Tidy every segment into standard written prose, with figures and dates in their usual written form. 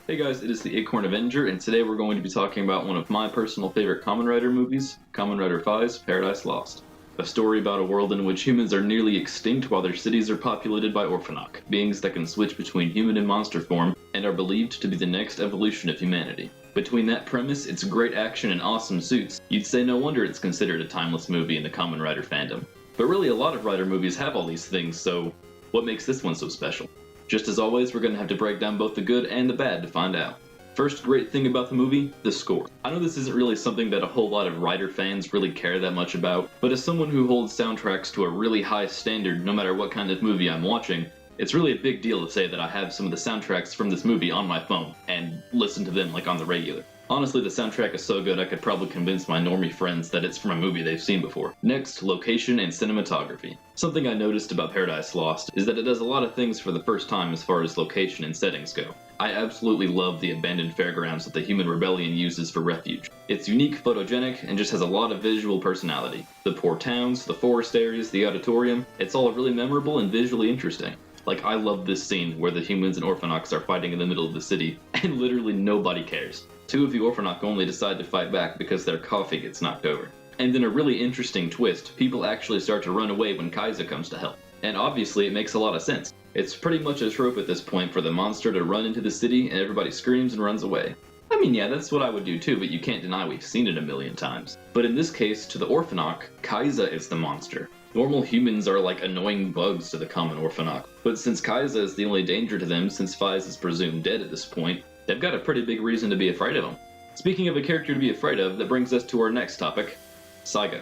Hey guys, it is the Acorn Avenger, and today we're going to be talking about one of my personal favorite Kamen Rider movies, Kamen Rider Faiz, Paradise Lost. A story about a world in which humans are nearly extinct while their cities are populated by Orphanok, beings that can switch between human and monster form, and are believed to be the next evolution of humanity. Between that premise, its great action and awesome suits, you'd say no wonder it's considered a timeless movie in the Kamen Rider fandom. But really, a lot of Rider movies have all these things, so what makes this one so special? Just as always, we're going to have to break down both the good and the bad to find out. First great thing about the movie, the score. I know this isn't really something that a whole lot of Rider fans really care that much about, but as someone who holds soundtracks to a really high standard no matter what kind of movie I'm watching, it's really a big deal to say that I have some of the soundtracks from this movie on my phone and listen to them like on the regular. Honestly, the soundtrack is so good I could probably convince my normie friends that it's from a movie they've seen before. Next, location and cinematography. Something I noticed about Paradise Lost is that it does a lot of things for the first time as far as location and settings go. I absolutely love the abandoned fairgrounds that the human rebellion uses for refuge. It's unique, photogenic, and just has a lot of visual personality. The poor towns, the forest areas, the auditorium, it's all really memorable and visually interesting. Like, I love this scene where the humans and Orphanoks are fighting in the middle of the city, and literally nobody cares. Two of the Orphanok only decide to fight back because their coffee gets knocked over. And in a really interesting twist, people actually start to run away when Kaiza comes to help. And obviously it makes a lot of sense. It's pretty much a trope at this point for the monster to run into the city and everybody screams and runs away. I mean, yeah, that's what I would do too, but you can't deny we've seen it a million times. But in this case, to the Orphanok, Kaiza is the monster. Normal humans are like annoying bugs to the common Orphanok, but since Kaiza is the only danger to them since Faiz is presumed dead at this point, they've got a pretty big reason to be afraid of him. Speaking of a character to be afraid of, that brings us to our next topic, Saiga.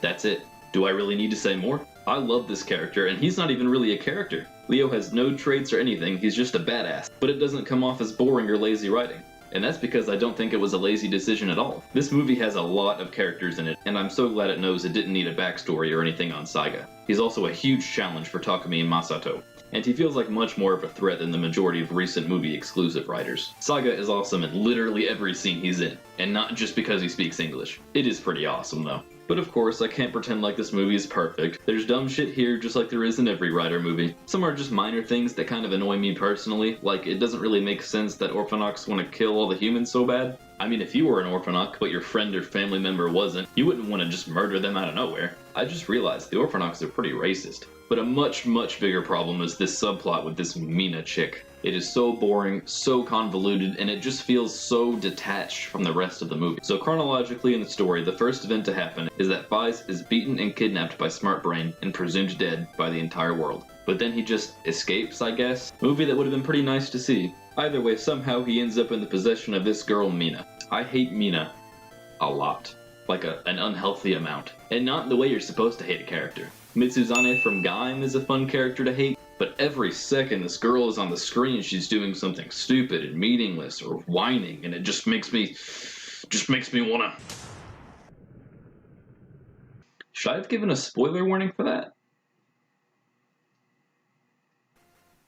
That's it. Do I really need to say more? I love this character, and he's not even really a character. Leo has no traits or anything, he's just a badass, but it doesn't come off as boring or lazy writing. And that's because I don't think it was a lazy decision at all. This movie has a lot of characters in it, and I'm so glad it knows it didn't need a backstory or anything on Saiga. He's also a huge challenge for Takumi and Masato, and he feels like much more of a threat than the majority of recent movie exclusive writers. Saiga is awesome in literally every scene he's in, and not just because he speaks English. It is pretty awesome though. But of course, I can't pretend like this movie is perfect. There's dumb shit here just like there is in every Rider movie. Some are just minor things that kind of annoy me personally, like it doesn't really make sense that Orphanoks want to kill all the humans so bad. I mean, if you were an Orphanok, but your friend or family member wasn't, you wouldn't want to just murder them out of nowhere. I just realized the Orphanoks are pretty racist. But a much bigger problem is this subplot with this Meena chick. It is so boring, so convoluted, and it just feels so detached from the rest of the movie. So chronologically in the story, the first event to happen is that Faiz is beaten and kidnapped by Smart Brain and presumed dead by the entire world. But then he just escapes, I guess? Movie that would have been pretty nice to see. Either way, somehow he ends up in the possession of this girl, Meena. I hate Meena a lot. Like an unhealthy amount. And not in the way you're supposed to hate a character. Mitsuzane from Gaim is a fun character to hate, but every second this girl is on the screen, she's doing something stupid and meaningless or whining, and it just makes me wanna... Should I have given a spoiler warning for that?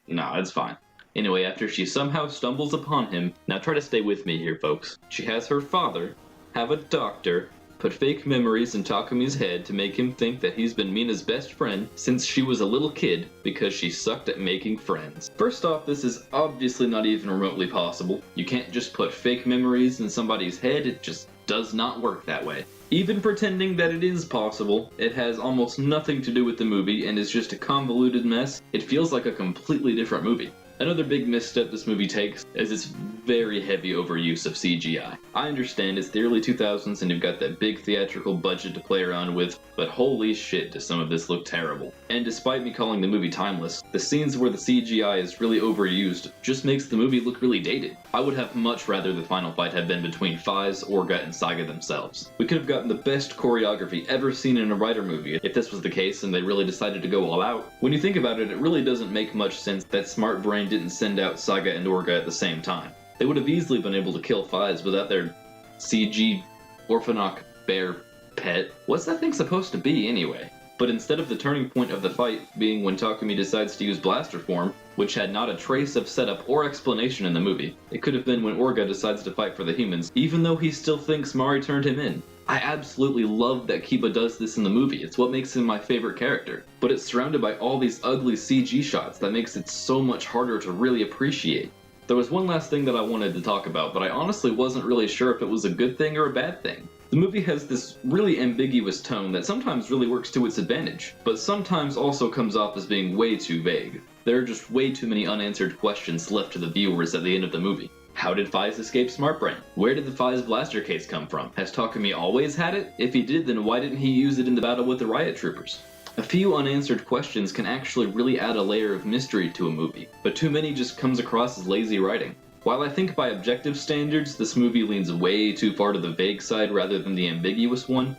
Nah, it's fine. Anyway, after she somehow stumbles upon him, now try to stay with me here, folks. She has her father have a doctor put fake memories in Takumi's head to make him think that he's been Mina's best friend since she was a little kid because she sucked at making friends. First off, this is obviously not even remotely possible. You can't just put fake memories in somebody's head, it just does not work that way. Even pretending that it is possible, it has almost nothing to do with the movie and is just a convoluted mess. It feels like a completely different movie. Another big misstep this movie takes is its very heavy overuse of CGI. I understand it's the early 2000s and you've got that big theatrical budget to play around with, but holy shit does some of this look terrible. And despite me calling the movie timeless, the scenes where the CGI is really overused just makes the movie look really dated. I would have much rather the final fight have been between Faiz, Orga, and Saiga themselves. We could have gotten the best choreography ever seen in a Rider movie if this was the case and they really decided to go all out. When you think about it, it really doesn't make much sense that Smart Brain didn't send out Saiga and Orga at the same time. They would have easily been able to kill Faiz without their CG Orphanok bear pet. What's that thing supposed to be anyway? But instead of the turning point of the fight being when Takumi decides to use blaster form, which had not a trace of setup or explanation in the movie, it could have been when Orga decides to fight for the humans, even though he still thinks Mari turned him in. I absolutely love that Kiba does this in the movie, it's what makes him my favorite character. But it's surrounded by all these ugly CG shots that makes it so much harder to really appreciate. There was one last thing that I wanted to talk about, but I honestly wasn't really sure if it was a good thing or a bad thing. The movie has this really ambiguous tone that sometimes really works to its advantage, but sometimes also comes off as being way too vague. There are just way too many unanswered questions left to the viewers at the end of the movie. How did Faiz escape Smart Brain? Where did the Faiz blaster case come from? Has Takumi always had it? If he did, then why didn't he use it in the battle with the riot troopers? A few unanswered questions can actually really add a layer of mystery to a movie, but too many just comes across as lazy writing. While I think by objective standards this movie leans way too far to the vague side rather than the ambiguous one,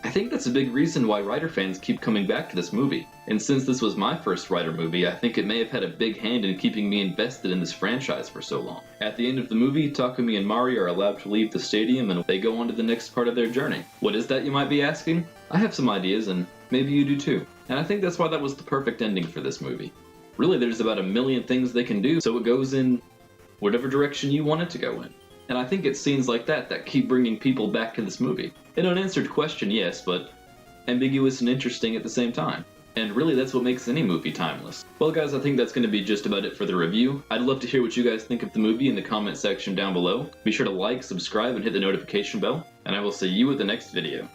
I think that's a big reason why Rider fans keep coming back to this movie. And since this was my first Rider movie, I think it may have had a big hand in keeping me invested in this franchise for so long. At the end of the movie, Takumi and Mari are allowed to leave the stadium and they go on to the next part of their journey. What is that, you might be asking? I have some ideas, and maybe you do too. And I think that's why that was the perfect ending for this movie. Really, there's about a million things they can do, so it goes in whatever direction you want it to go in. And I think it's scenes like that that keep bringing people back to this movie. An unanswered question, yes, but ambiguous and interesting at the same time. And really, that's what makes any movie timeless. Well guys, I think that's going to be just about it for the review. I'd love to hear what you guys think of the movie in the comment section down below. Be sure to like, subscribe, and hit the notification bell, and I will see you at the next video.